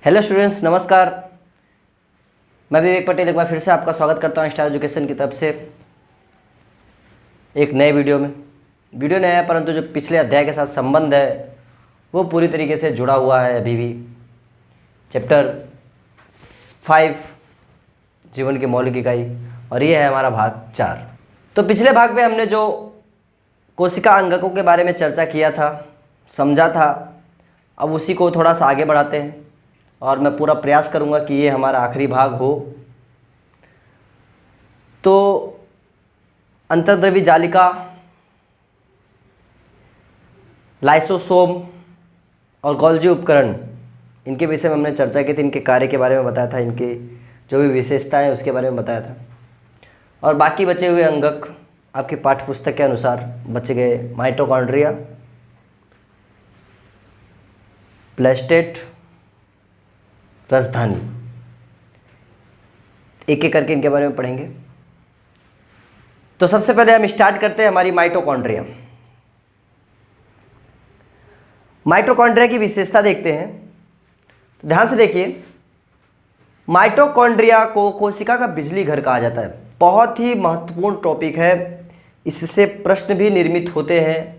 Hello students, नमस्कार। मैं विवेक पटेल एक बार फिर से आपका स्वागत करता हूँ स्टार एजुकेशन की तरफ से एक नए वीडियो में। वीडियो नया है परंतु जो पिछले अध्याय के साथ संबंध है वो पूरी तरीके से जुड़ा हुआ है। अभी भी चैप्टर 5 जीवन की मौलिक इकाई, और ये है हमारा भाग 4। तो पिछले भाग में हमने जो कोशिका अंगकों के बारे में चर्चा किया था, समझा था, अब उसी को थोड़ा सा आगे बढ़ाते हैं और मैं पूरा प्रयास करूंगा कि ये हमारा आखिरी भाग हो। तो अंतर्द्रवी जालिका, लाइसोसोम और गोल्जी उपकरण, इनके विषय में हमने चर्चा की थी। इनके कार्य के बारे में बताया था, इनके जो भी विशेषताएं उसके बारे में बताया था। और बाकी बचे हुए अंगक आपकी पाठ्यपुस्तक के अनुसार बचे गए माइटोकॉन्ड्रिया, प्लेस्टेट, राजधानी। एक एक करके इनके बारे में पढ़ेंगे। तो सबसे पहले हम स्टार्ट करते हैं हमारी माइटोकॉन्ड्रिया। माइटोकॉन्ड्रिया की विशेषता देखते हैं। तो ध्यान से देखिए, माइटोकॉन्ड्रिया को कोशिका का बिजली घर कहा जाता है। बहुत ही महत्वपूर्ण टॉपिक है, इससे प्रश्न भी निर्मित होते हैं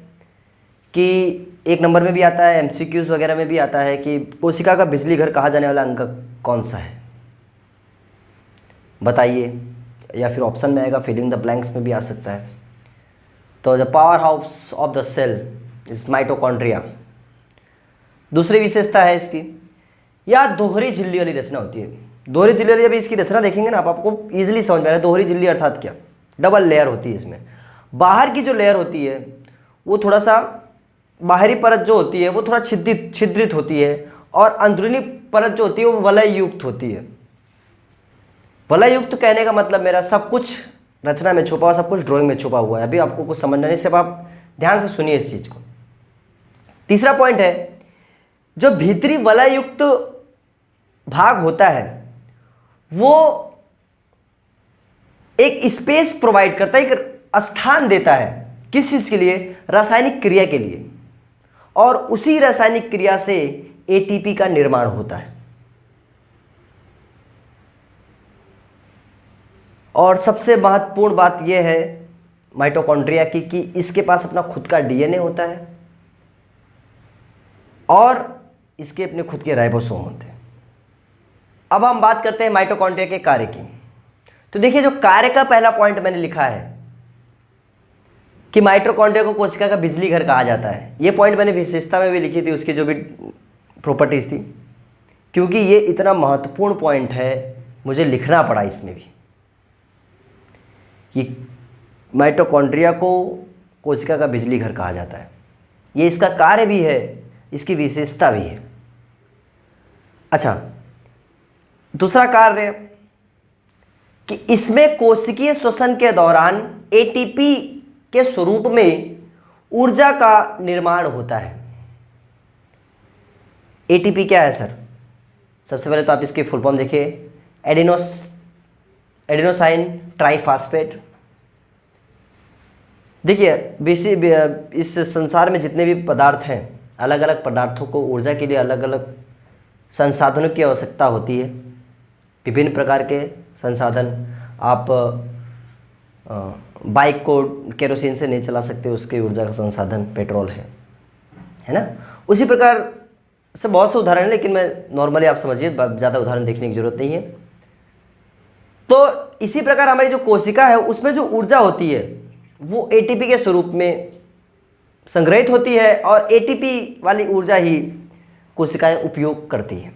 कि एक नंबर में भी आता है, एमसीक्यूज वगैरह में भी आता है कि कोशिका का बिजली घर कहा जाने वाला अंग कौन सा है, बताइए। या फिर ऑप्शन में आएगा, फिलिंग द ब्लैंक्स में भी आ सकता है। तो the power house of the cell is mitochondria. दूसरी विशेषता है इसकी, या दोहरी झिल्ली वाली रचना होती है। दोहरी झिल्ली वाली, जब इसकी रचना देखेंगे ना आपको ईजिली समझ में आएगा। दोहरी झिल्ली अर्थात क्या, डबल लेयर होती है इसमें। बाहर की जो लेयर होती है वो थोड़ा सा, बाहरी परत जो होती है वो थोड़ा छिद्रित होती है, और अंदरूनी परत जो होती है वो वलय युक्त होती है। वलय युक्त कहने का मतलब मेरा सब कुछ रचना में छुपा हुआ, सब कुछ ड्राइंग में छुपा हुआ है। अभी आपको कुछ समझना नहीं, सिर्फ आप ध्यान से सुनिए इस चीज को। तीसरा पॉइंट है, जो भीतरी वलय युक्त भाग होता है वो एक स्पेस प्रोवाइड करता है, एक स्थान देता है। किस चीज के लिए? रासायनिक क्रिया के लिए। और उसी रासायनिक क्रिया से एटीपी का निर्माण होता है। और सबसे महत्वपूर्ण बात यह है माइटोकॉन्ड्रिया की कि इसके पास अपना खुद का डीएनए होता है और इसके अपने खुद के राइबोसोम होते हैं। अब हम बात करते हैं माइटोकॉन्ड्रिया के कार्य की। तो देखिए, जो कार्य का पहला पॉइंट मैंने लिखा है कि माइटोकॉन्ड्रिया को कोशिका का बिजली घर कहा जाता है, ये पॉइंट मैंने विशेषता में भी लिखी थी, उसकी जो भी प्रॉपर्टीज थी। क्योंकि ये इतना महत्वपूर्ण पॉइंट है, मुझे लिखना पड़ा इसमें भी कि माइटोकॉन्ड्रिया को कोशिका का बिजली घर कहा जाता है। ये इसका कार्य भी है, इसकी विशेषता भी है। अच्छा, दूसरा कार्य कि इसमें कोशिकीय श्वसन के दौरान एटीपी के स्वरूप में ऊर्जा का निर्माण होता है। एटीपी क्या है सर? सबसे पहले तो आप इसकी फुल फॉर्म देखिए, एडेनोसाइन ट्राइफॉस्फेट। देखिए, इस संसार में जितने भी पदार्थ हैं, अलग अलग पदार्थों को ऊर्जा के लिए अलग अलग संसाधनों की आवश्यकता होती है। विभिन्न प्रकार के संसाधन। आप बाइक को केरोसिन से नहीं चला सकते, उसके ऊर्जा का संसाधन पेट्रोल है ना। उसी प्रकार से बहुत से उदाहरण है, लेकिन मैं नॉर्मली, आप समझिए, ज़्यादा उदाहरण देखने की जरूरत नहीं है। तो इसी प्रकार हमारी जो कोशिका है उसमें जो ऊर्जा होती है वो एटीपी के स्वरूप में संग्रहित होती है, और एटीपी वाली ऊर्जा ही कोशिकाएं उपयोग करती हैं।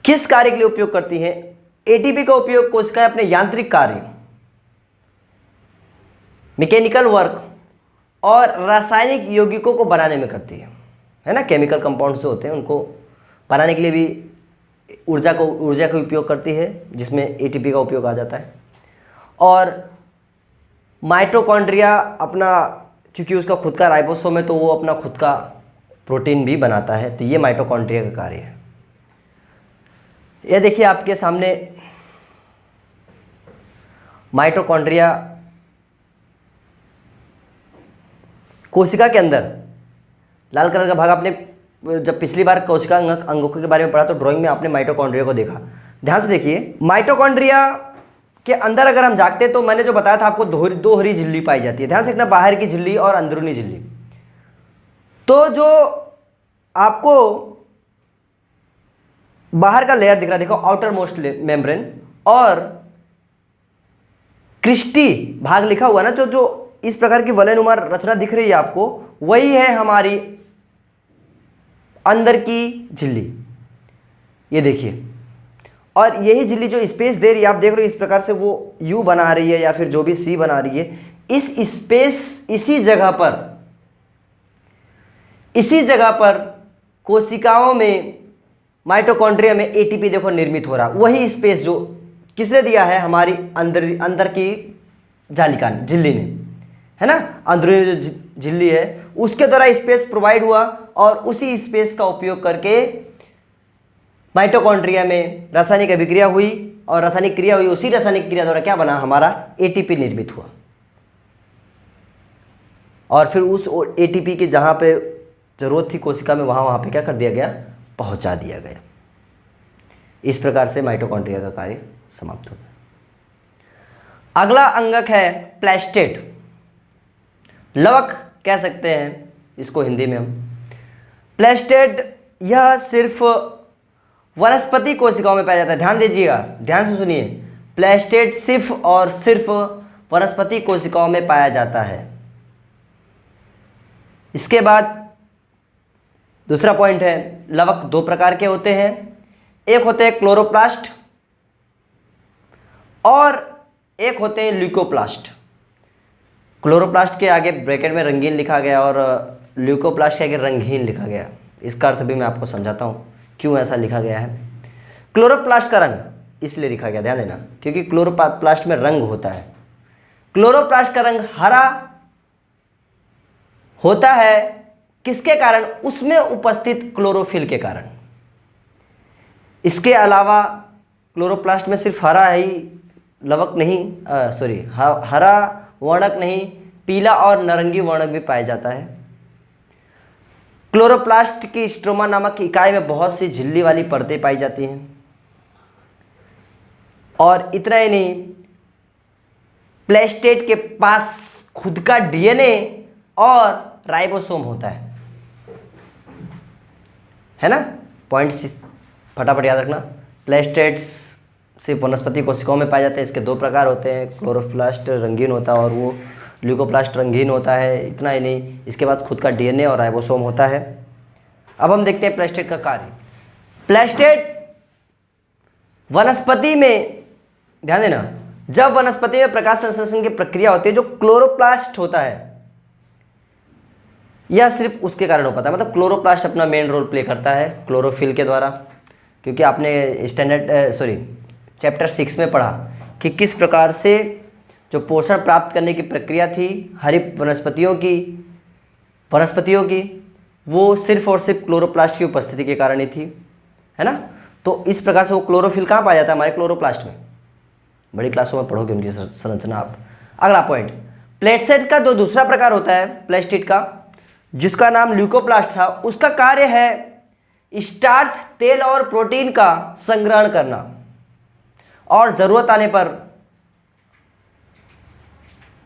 किस कार्य के लिए उपयोग करती हैं? एटीपी का उपयोग कोशिकाएं अपने यांत्रिक कार्य, मैकेनिकल वर्क और रासायनिक यौगिकों को बनाने में करती है ना। केमिकल कंपाउंड्स जो होते हैं उनको बनाने के लिए भी ऊर्जा का उपयोग करती है, जिसमें एटीपी का उपयोग आ जाता है। और माइटोकॉन्ड्रिया अपना, क्योंकि उसका खुद का राइबोसोम है, तो वो अपना खुद का प्रोटीन भी बनाता है। तो ये माइटोकॉन्ड्रिया का कार्य है। यह देखिए आपके सामने माइटोकॉन्ड्रिया कोशिका के अंदर, लाल कलर का भाग आपने जब पिछली बार कोशिका अंगों के बारे में पढ़ा तो ड्राइंग में आपने माइटोकॉन्ड्रिया को देखा। ध्यान से देखिए, माइटोकॉन्ड्रिया के अंदर अगर हम झांकते तो मैंने जो बताया था आपको दो हरी झिल्ली पाई जाती है। ध्यान से देखना, बाहर की झिल्ली और अंदरूनी झिल्ली। तो जो आपको बाहर का लेयर दिख रहा है, देखो आउटर मोस्ट मेम्ब्रेन, और क्रिस्टी भाग लिखा हुआ ना, जो इस प्रकार की वलयनुमा रचना दिख रही है आपको, वही है हमारी अंदर की झिल्ली। ये देखिए, और यही झिल्ली जो स्पेस दे रही है, आप देख रहे हो इस प्रकार से वो यू बना रही है या फिर जो भी सी बना रही है, इस स्पेस इसी जगह पर कोशिकाओं में माइटोकॉन्ड्रिया में एटीपी देखो निर्मित हो रहा। वही स्पेस जो किसने दिया है, हमारी अंदर की जालिका झिल्ली ने, है ना, अंदरूनी जो झिल्ली है उसके द्वारा स्पेस प्रोवाइड हुआ, और उसी स्पेस का उपयोग करके माइटोकॉन्ड्रिया में रासायनिक अभिक्रिया हुई, और रासायनिक क्रिया हुई, उसी रासायनिक क्रिया द्वारा क्या बना, हमारा एटीपी निर्मित हुआ। और फिर उस एटीपी की जहाँ पे जरूरत थी कोशिका में, वहाँ पे क्या कर दिया गया, पहुँचा दिया गया। इस प्रकार से माइटोकॉन्ड्रिया का कार्य समाप्त हो गया। अगला अंगक है प्लेस्टेट, लवक कह सकते हैं इसको हिंदी में हम। प्लेस्टेट यह सिर्फ वनस्पति कोशिकाओं में पाया जाता है। ध्यान दीजिएगा, ध्यान से सुनिए, प्लेस्टेट सिर्फ और सिर्फ वनस्पति कोशिकाओं में पाया जाता है। इसके बाद दूसरा पॉइंट है, लवक दो प्रकार के होते हैं, एक होते हैं क्लोरोप्लास्ट और एक होते हैं ल्यूकोप्लास्ट। क्लोरोप्लास्ट के आगे ब्रैकेट में रंगीन लिखा गया और ल्यूकोप्लास्ट के आगे रंगहीन लिखा गया। इसका अर्थ भी मैं आपको समझाता हूँ क्यों ऐसा लिखा गया है। क्लोरोप्लास्ट का रंग इसलिए लिखा गया, ध्यान देना, क्योंकि क्लोरोप्लास्ट में रंग होता है। क्लोरोप्लास्ट का रंग हरा होता है, किसके कारण, उसमें उपस्थित क्लोरोफिल के कारण। इसके अलावा क्लोरोप्लास्ट में सिर्फ हरा ही लवक नहीं, हरा वर्णक नहीं, पीला और नारंगी वर्णक भी पाया जाता है। क्लोरोप्लास्ट की स्ट्रोमा नामक इकाई में बहुत सी झिल्ली वाली परतें पाई जाती हैं। और इतना ही नहीं, प्लेस्टेट के पास खुद का डीएनए और राइबोसोम होता है ना। पॉइंट्स फटाफट याद रखना। प्लेस्टेट्स सिर्फ वनस्पति कोशिकाओं में पाए जाते हैं। इसके दो प्रकार होते हैं, क्लोरोप्लास्ट रंगीन होता है और वो ल्यूकोप्लास्ट रंगीन होता है। इतना ही नहीं, इसके बाद खुद का डीएनए और राइबोसोम होता है। अब हम देखते हैं प्लेस्टेट का कार्य। प्लेस्टेट वनस्पति में, ध्यान देना, जब वनस्पति में प्रकाश संश्लेषण की प्रक्रिया होती है, जो क्लोरोप्लास्ट होता है यह सिर्फ उसके कारण हो पाता है। मतलब क्लोरोप्लास्ट अपना मेन रोल प्ले करता है क्लोरोफिल के द्वारा, क्योंकि आपने चैप्टर 6 में पढ़ा कि किस प्रकार से जो पोषण प्राप्त करने की प्रक्रिया थी हरी वनस्पतियों की वो सिर्फ और सिर्फ क्लोरोप्लास्ट की उपस्थिति के कारण ही थी, है ना। तो इस प्रकार से वो क्लोरोफिल कहाँ पाया जाता है, हमारे क्लोरोप्लास्ट में। बड़ी क्लासों में पढ़ोगे उनकी संरचना आप। अगला पॉइंट, प्लेस्टेट का जो दूसरा प्रकार होता है प्लेस्टेट का, जिसका नाम ल्यूकोप्लास्ट था, उसका कार्य है स्टार्च, तेल और प्रोटीन का संग्रहण करना और जरूरत आने पर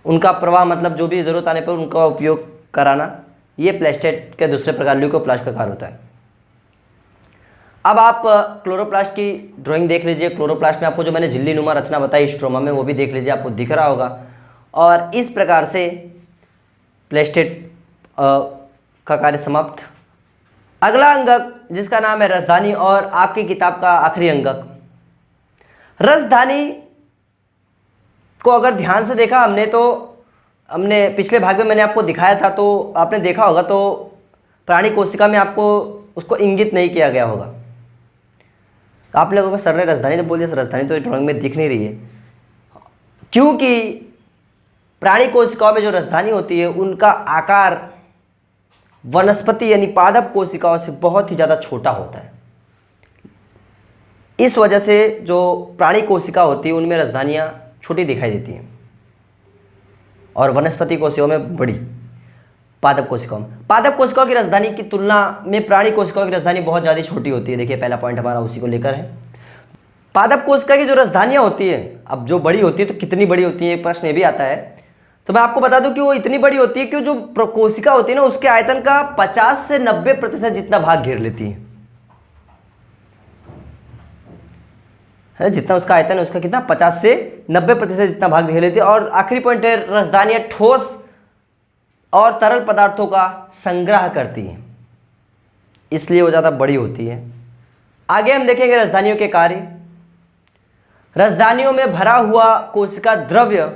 उनका प्रवाह, मतलब जो भी जरूरत आने पर उनका उपयोग कराना। ये प्लेस्टेट के दूसरे प्रकार ल्यूकोप्लास्ट का कार्य होता है। अब आप क्लोरोप्लास्ट की ड्राइंग देख लीजिए। क्लोरोप्लास्ट में आपको जो मैंने झिल्ली नुमा रचना बताई स्ट्रोमा में, वो भी देख लीजिए, आपको दिख रहा होगा। और इस प्रकार से प्लेस्टेट का कार्य समाप्त। अगला अंगक जिसका नाम है रसधानी, और आपकी किताब का आखिरी अंगक। रसधानी को अगर ध्यान से देखा हमने पिछले भाग में मैंने आपको दिखाया था, तो आपने देखा होगा, तो प्राणी कोशिका में आपको उसको इंगित नहीं किया गया होगा। तो आप लोगों को सर ने रसधानी तो बोल दिया, रसधानी तो ड्राइंग में दिख नहीं रही है, क्योंकि प्राणी कोशिकाओं में जो रसधानी होती है उनका आकार वनस्पति यानी पादप कोशिकाओं से बहुत ही ज़्यादा छोटा होता है। इस वजह से जो प्राणी कोशिका होती है उनमें रसधानियाँ छोटी दिखाई देती हैं और वनस्पति कोशिकाओं में बड़ी। पादप कोशिकाओं में। पादप कोशिकाओं की राजधानी की तुलना में प्राणी कोशिकाओं की राजधानी बहुत ज़्यादा छोटी होती है। देखिए पहला पॉइंट हमारा उसी को लेकर है। पादप कोशिका की जो राजधानियाँ होती है, अब जो बड़ी होती है तो कितनी बड़ी होती है, प्रश्न ये भी आता है। तो मैं आपको बता दूं कि वो इतनी बड़ी होती है कि जो कोशिका होती है ना उसके आयतन का 50 से 90% जितना भाग घेर लेती है। जितना उसका आयतन है उसका कितना 50 से 90% जितना भाग घेर लेती है। और आखिरी पॉइंट है, राजधानियां ठोस और तरल पदार्थों का संग्रह करती हैं, इसलिए वो ज़्यादा बड़ी होती है। आगे हम देखेंगे राजधानियों के कार्य। राजधानियों में भरा हुआ कोशिका द्रव्य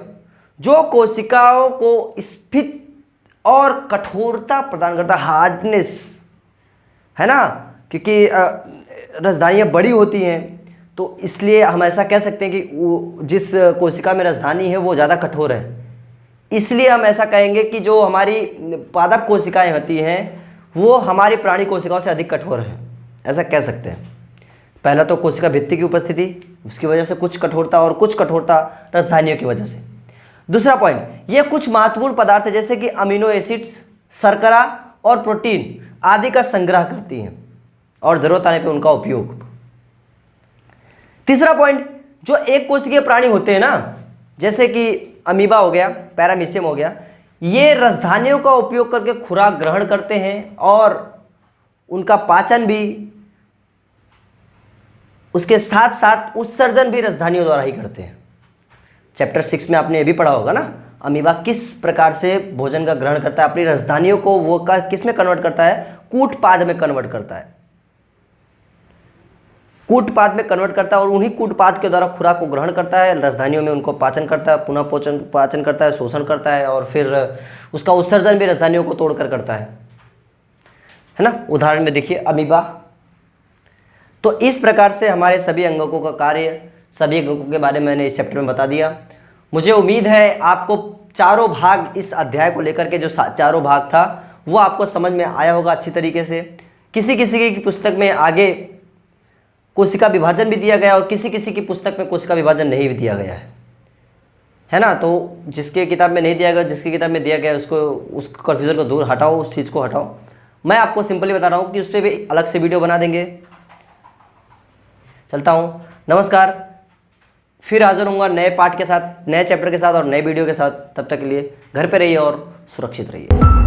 जो कोशिकाओं को स्फीत और कठोरता प्रदान करता है, हार्डनेस, है ना, क्योंकि राजधानियाँ बड़ी होती हैं तो इसलिए हम ऐसा कह सकते हैं कि जिस कोशिका में राजधानी है वो ज़्यादा कठोर है। इसलिए हम ऐसा कहेंगे कि जो हमारी पादप कोशिकाएं होती हैं वो हमारी प्राणी कोशिकाओं से अधिक कठोर है, ऐसा कह सकते हैं। पहला तो कोशिका भित्ति की उपस्थिति, उसकी वजह से कुछ कठोरता, और कुछ कठोरता राजधानियों की वजह से। दूसरा पॉइंट, ये कुछ महत्वपूर्ण पदार्थ जैसे कि अमीनो एसिड्स, शर्करा और प्रोटीन आदि का संग्रह करती हैं और जरूरत आने पर उनका उपयोग। तीसरा पॉइंट, जो एक कोशिकीय प्राणी होते हैं ना, जैसे कि अमीबा हो गया, पैरामीशियम हो गया, ये राजधानियों का उपयोग करके खुराक ग्रहण करते हैं और उनका पाचन भी, उसके साथ साथ उत्सर्जन भी राजधानियों द्वारा ही करते हैं। चैप्टर 6 में आपने ये भी पढ़ा होगा ना, अमीबा किस प्रकार से भोजन का ग्रहण करता है, अपनी राजधानियों को वो किस में कन्वर्ट करता है, कूटपाद में कन्वर्ट करता है। कूटपाद में कन्वर्ट करता है और उन्हीं कूटपाद के द्वारा खुराक को ग्रहण करता है, राजधानियों में उनको पाचन करता है, पुनः पाचन करता है, शोषण करता है और फिर उसका उत्सर्जन भी राजधानियों को तोड़कर करता है ना। उदाहरण में देखिए अमीबा। तो इस प्रकार से हमारे सभी अंगों का कार्य, सभी अंगों के बारे में मैंने इस चैप्टर में बता दिया। मुझे उम्मीद है आपको चारों भाग, इस अध्याय को लेकर के जो चारों भाग था वो आपको समझ में आया होगा अच्छी तरीके से। किसी किसी की पुस्तक में आगे कोशिका विभाजन भी दिया गया और किसी किसी की पुस्तक में कोशिका विभाजन नहीं भी दिया गया है ना। तो जिसके किताब में नहीं दिया गया, जिसकी किताब में दिया गया, उस कन्फ्यूजन को दूर हटाओ, उस चीज़ को हटाओ। मैं आपको सिंपली बता रहा हूँ कि उस पर भी अलग से वीडियो बना देंगे। चलता हूँ, नमस्कार। फिर हाजिर होऊंगा नए पार्ट के साथ, नए चैप्टर के साथ और नए वीडियो के साथ। तब तक के लिए घर पे रहिए और सुरक्षित रहिए।